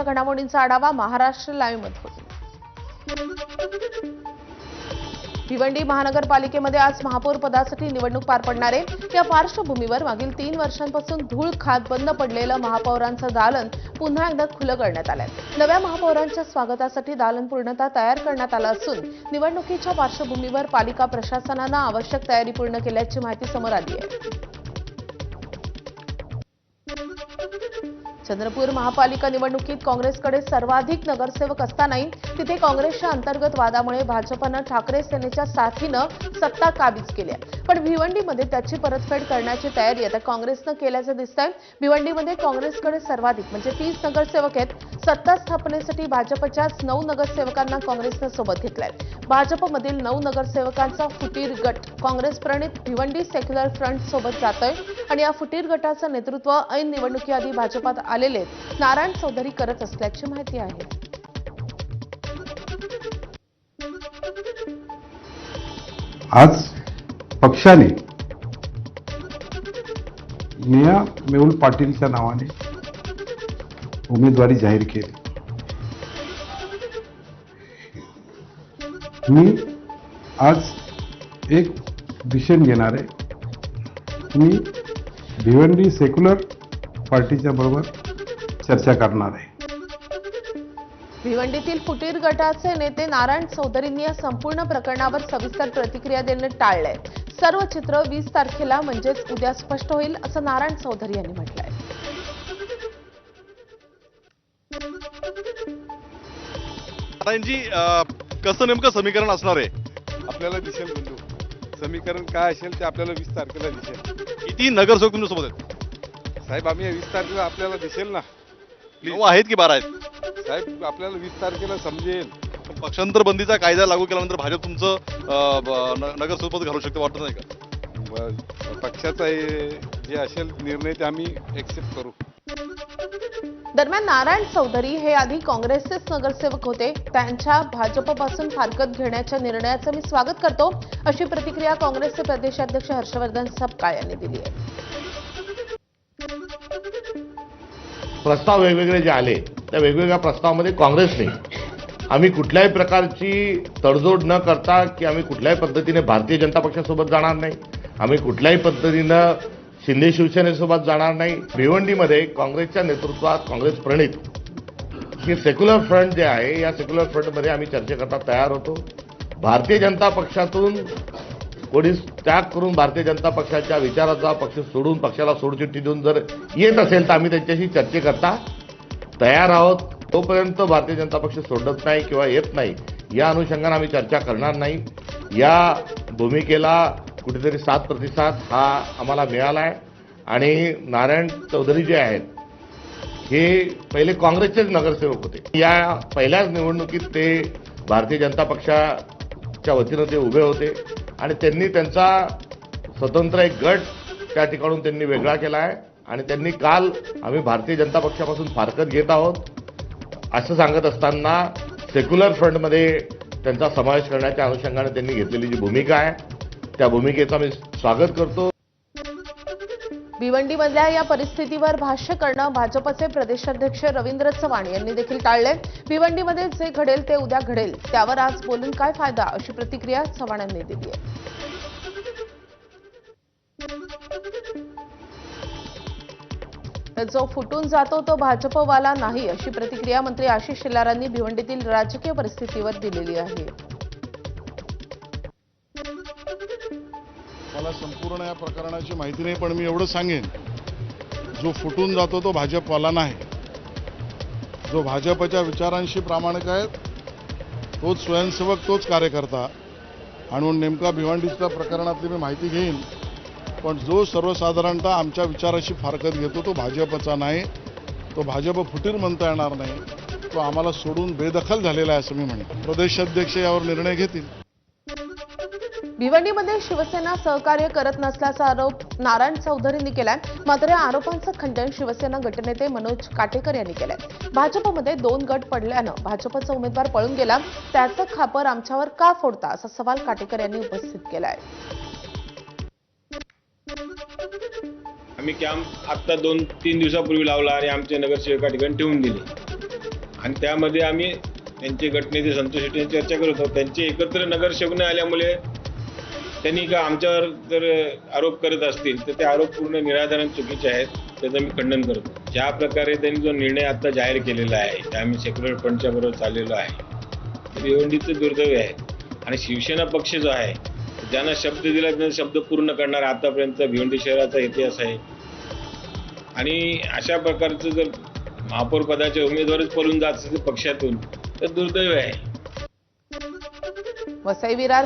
घडामोडींचा आढावा महाराष्ट्र लाईव्ह मध्ये. भिवंडी महानगरपालिकेमध्ये आज महापौर पदासाठी निवडणूक पार पडणार आहे. या पार्श्वभूमीवर मागील 3 वर्षांपासून धूळ खात बंद पडलेलं महापौरांचं दालन पुन्हा एकदा खुलं करण्यात आलंय. नव्या महापौरांच्या स्वागतासाठी दालन पूर्णतः तयार करण्यात आलं असून निवडणुकीच्या पार्श्वभूमीवर पालिका प्रशासनानं आवश्यक तयारी पूर्ण केल्याची माहिती समोर आली आहे. चंद्रपूर महापालिका निवडणुकीत काँग्रेसकडे सर्वाधिक नगरसेवक असतानाही तिथे काँग्रेसच्या अंतर्गत वादामुळे भाजपनं ठाकरे सेनेच्या साथीनं सत्ता काबीज केली आहे. पण भिवंडीमध्ये त्याची परतफेड करण्याची तयारी आता काँग्रेसनं केल्याचं दिसतंय. भिवंडीमध्ये काँग्रेसकडे सर्वाधिक म्हणजे 30 नगरसेवक आहेत. सत्ता स्थापनेसाठी भाजपच्याच 9 नगरसेवकांना काँग्रेसनं सोबत घेतलंय. भाजपमधील 9 नगरसेवकांचा फुटीर गट काँग्रेस प्रणित भिवंडी सेक्युलर फ्रंट सोबत जातोय आणि या फुटीर गटाचं नेतृत्व ऐन निवडणुकीआधी भाजपात आलेले नारायण चौधरी करत असल्याची माहिती आहे. आज पक्षाने नेहा मेहुल पाटीलच्या नावाने उमेदवारी जाहीर केली. मी आज एक डिसिजन घेणार आहे. मी भिवंडी सेक्युलर पार्टीच्या बरोबर चर्चा करणार आहे. भिवंडीतील फुटीर गटाचे नेते नारायण चौधरींनी या संपूर्ण प्रकरणावर सविस्तर प्रतिक्रिया देणं टाळलंय. सर्व चित्र 20 तारखेला म्हणजेच उद्या स्पष्ट होईल असं नारायण चौधरी यांनी म्हटलंय. नारायणजी, कसं नेमकं समीकरण असणार आहे? आपल्याला दिसेल बंधू. समीकरण काय असेल ते आपल्याला 20 तारखेला दिसेल. किती नगरसेवक तुमच्यासोबत आहेत? साहेब, आम्ही 20 तारखेला आपल्याला दिसेल ना. 9 आहेत की 12 आहेत? साहेब, आपल्याला 20 तारखेला समजेल. पक्षांतर बंदीचा कायदा लागू केल्यानंतर भाजप तुमचं नगरसेवक घालू शकते, वाटत नाही का? पक्षाचा जे असेल निर्णय ते आम्ही एक्सेप्ट करू. दरम्यान नारायण चौधरी हे आधी काँग्रेसचेच नगरसेवक होते. त्यांच्या भाजपपासून फारकत घेण्याच्या निर्णयाचं मी स्वागत करतो अशी प्रतिक्रिया काँग्रेसचे प्रदेशाध्यक्ष हर्षवर्धन सपकाळ यांनी दिली आहे. प्रस्ताव वेगवेगळे जे आले त्या वेगवेगळ्या प्रस्तावामध्ये काँग्रेसने आम्ही कुठल्याही प्रकारची तडजोड न करता की आम्ही कुठल्याही पद्धतीने भारतीय जनता पक्षासोबत जाणार नाही, आम्ही कुठल्याही पद्धतीनं शिंदे शिवसेनेसोबत जाणार नाही. भिवंडीमध्ये काँग्रेसच्या नेतृत्वात काँग्रेस प्रणित हे सेक्युलर फ्रंट जे आहे या सेक्युलर फ्रंटमध्ये आम्ही चर्चेकरता तयार होतो. भारतीय जनता पक्षातून कोणी त्याग करून भारतीय जनता पक्षाच्या विचाराचा पक्ष सोडून पक्षाला सोडचिठ्ठी देऊन जर येत असेल तर आम्ही त्यांच्याशी चर्चेकरता तयार आहोत. तोपर्यंत भारतीय जनता पक्ष सोडत नाही किंवा येत नाही या अनुषंगाने आम्ही चर्चा करणार नाही. या भूमिकेला कुठेतरी 7 प्रतिसाद हा आम्हाला मिळाला आहे. आणि नारायण चौधरी जे आहेत हे पहिले काँग्रेसचेच नगरसेवक होते. या पहिल्याच निवडणुकीत ते भारतीय जनता पक्षाच्या वतीनं ते उभे होते आणि त्यांनी त्यांचा स्वतंत्र एक गट त्या ठिकाणून त्यांनी वेगळा केला आहे आणि त्यांनी काल आम्ही भारतीय जनता पक्षापासून फारकत घेत आहोत असं सांगत असताना सेक्युलर फ्रंटमध्ये त्यांचा समावेश करण्याच्या अनुषंगाने त्यांनी घेतलेली जी भूमिका आहे त्या भूमिकेचं मी स्वागत करतो. भिवंडीमधल्या या परिस्थितीवर भाष्य करणं भाजपचे प्रदेशाध्यक्ष रवींद्र चव्हाण यांनी देखील टाळले. भिवंडीमध्ये जे घडेल ते उद्या घडेल, त्यावर आज बोलून काय फायदा अशी प्रतिक्रिया चव्हाण यांनी दिली आहे. जो फुटून जातो तो भाजपवाला नाही अशी प्रतिक्रिया मंत्री आशिष शेलारांनी भिवंडीतील राजकीय परिस्थितीवर दिलेली आहे. मला संपूर्ण या प्रकरणाची माहिती नाही, पण मी एवढं सांगेन, जो फुटून जातो तो भाजपवाला नाही. जो भाजपच्या विचारांशी प्रामाणिक आहे तोच स्वयंसेवक, तोच कार्यकर्ता. आणि म्हणून नेमका भिवंडीच्या प्रकरणातली मी माहिती घेईन, पण जो सर्वसाधारणतः आमच्या विचाराशी फारकत घेतो तो भाजपचा नाही. तो भाजप फुटीर म्हणता येणार नाही. तो आम्हाला सोडून बेदखल झालेला आहे असं मी म्हणेन. प्रदेशाध्यक्ष यावर निर्णय घेतील. भिवंडीमध्ये शिवसेना सहकार्य करत नसल्याचा आरोप नारायण चौधरींनी केलाय. मात्र या आरोपांचं खंडन शिवसेना गटनेते मनोज काटेकर यांनी केलंय. भाजपमध्ये 2 गट पडल्यानं भाजपचा उमेदवार पळून गेला, त्याचं खापर आमच्यावर का फोडता असा सवाल काटेकर यांनी उपस्थित केलाय. आम्ही कॅम्प आता 2-3 दिवसापूर्वी लावला आणि आमचे नगरसेवक ठिकाणी ठेवून दिले. आणि त्यामध्ये आम्ही त्यांचे गटनेते संतोष शेट्टी यांची चर्चा करत होतो. त्यांचे एकत्र नगरसेवक न आल्यामुळे त्यांनी का आमच्यावर जर आरोप करत असतील तर ते आरोप पूर्ण निराधार आणि चुकीचे आहेत, त्याचं मी खंडन करतो. ज्या प्रकारे त्यांनी जो निर्णय आता जाहीर केलेला आहे की आम्ही सेक्युलर फंडच्या बरोबर चाललेलो आहे, ते भिवंडीचं दुर्दैव आहे. आणि शिवसेना पक्ष जो आहे ज्यांना शब्द दिला त्यांना शब्द पूर्ण करणार आतापर्यंत भिवंडी शहराचा इतिहास आहे. आणि अशा प्रकारचं जर महापौर पदाचे उमेदवारच पळून जात असेल पक्षातून तर दुर्दैव आहे. वसई विरार